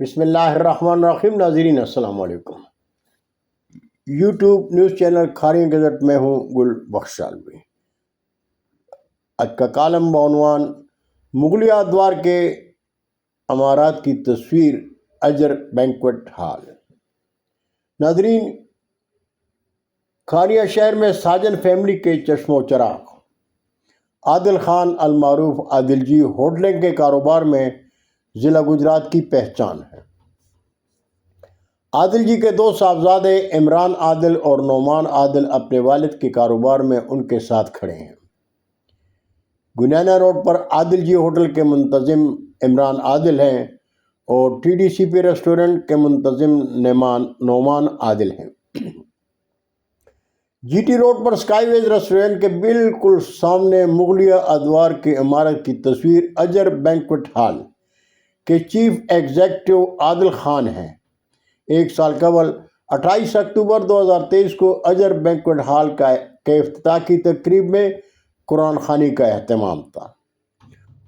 بسم اللہ الرحمن الرحیم۔ ناظرین السلام علیکم۔ YouTube news channel Kharian gazette میں ہوں گل بخش سالوی۔ آج کا کالم بعنوان مغلیہ ادوار کے عمارات کی تصویر اجر بینکوٹ ہال۔ ناظرین، کھاریاں شہر میں ساجن فیملی کے چشم و چراغ عادل خان المعروف عادل جی ہوٹلنگ کے کاروبار میں ضلع گجرات کی پہچان ہے۔ عادل جی کے دو صاحبزادے عمران عادل اور نعمان عادل اپنے والد کے کاروبار میں ان کے ساتھ کھڑے ہیں۔ گنینا روڈ پر عادل جی ہوٹل کے منتظم عمران عادل ہیں اور TDCP ریسٹورنٹ کے منتظم نعمان عادل ہیں۔ GT روڈ پر اسکائی ویز ریسٹورنٹ کے بالکل سامنے مغلیہ ادوار کی عمارت کی تصویر اجر بینکوٹ ہال کے چیف ایگزیکٹو عادل خان ہیں۔ ایک سال قبل 28 اکتوبر 2023 کو اجر بینکوٹ ہال کے افتتاح کی تقریب میں قرآن خوانی کا اہتمام تھا۔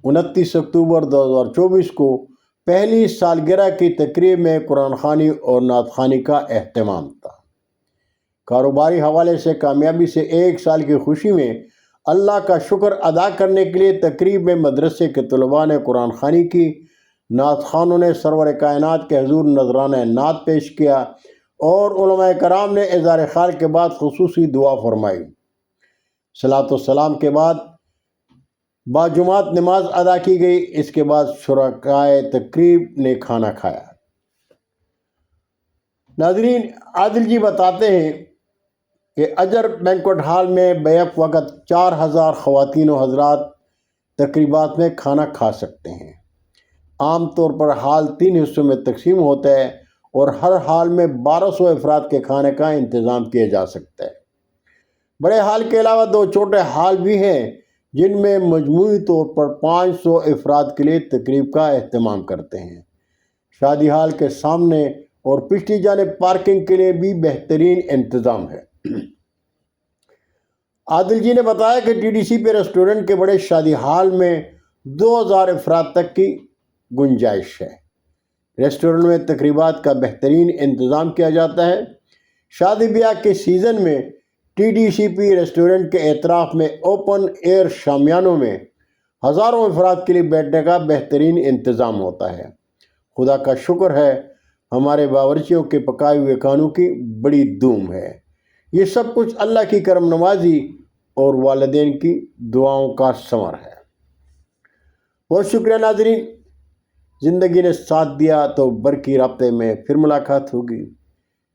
29 اکتوبر 2024 کو پہلی سالگرہ کی تقریب میں قرآن خوانی اور نعت خوانی کا اہتمام تھا۔ کاروباری حوالے سے کامیابی سے ایک سال کی خوشی میں اللہ کا شکر ادا کرنے کے لیے تقریب میں مدرسے کے طلباء نے قرآن خوانی کی، نعت خوانوں نے سرور کائنات کے حضور نذرانہ نعت پیش کیا اور علماء کرام نے اظہار خال کے بعد خصوصی دعا فرمائی۔ صلاۃ و سلام کے بعد باجماعت نماز ادا کی گئی۔ اس کے بعد شرکائے تقریب نے کھانا کھایا۔ ناظرین، عادل جی بتاتے ہیں کہ اجر بینکوٹ ہال میں بیک وقت 4000 خواتین و حضرات تقریبات میں کھانا کھا سکتے ہیں۔ عام طور پر ہال 3 حصوں میں تقسیم ہوتا ہے اور ہر ہال میں 1200 افراد کے کھانے کا انتظام کیا جا سکتا ہے۔ بڑے ہال کے علاوہ 2 چھوٹے ہال بھی ہیں جن میں مجموعی طور پر 500 افراد کے لیے تقریب کا اہتمام کرتے ہیں۔ شادی ہال کے سامنے اور پچھلی جانب پارکنگ کے لیے بھی بہترین انتظام ہے۔ عادل جی نے بتایا کہ TDCP ریسٹورنٹ کے بڑے شادی ہال میں 2000 افراد تک کی گنجائش ہے۔ ریسٹورنٹ میں تقریبات کا بہترین انتظام کیا جاتا ہے۔ شادی بیاہ کے سیزن میں TDCP ریسٹورنٹ کے اطراف میں اوپن ایئر شامیانوں میں ہزاروں افراد کے لیے بیٹھنے کا بہترین انتظام ہوتا ہے۔ خدا کا شکر ہے، ہمارے باورچیوں کے پکائے ہوئے کھانوں کی بڑی دھوم ہے۔ یہ سب کچھ اللہ کی کرم نوازی اور والدین کی دعاؤں کا ثمر ہے۔ بہت شکریہ ناظرین، زندگی نے ساتھ دیا تو برقی رابطے میں پھر ملاقات ہوگی۔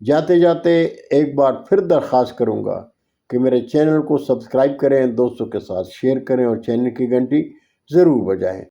جاتے جاتے ایک بار پھر درخواست کروں گا کہ میرے چینل کو سبسکرائب کریں، دوستوں کے ساتھ شیئر کریں اور چینل کی گھنٹی ضرور بجائیں۔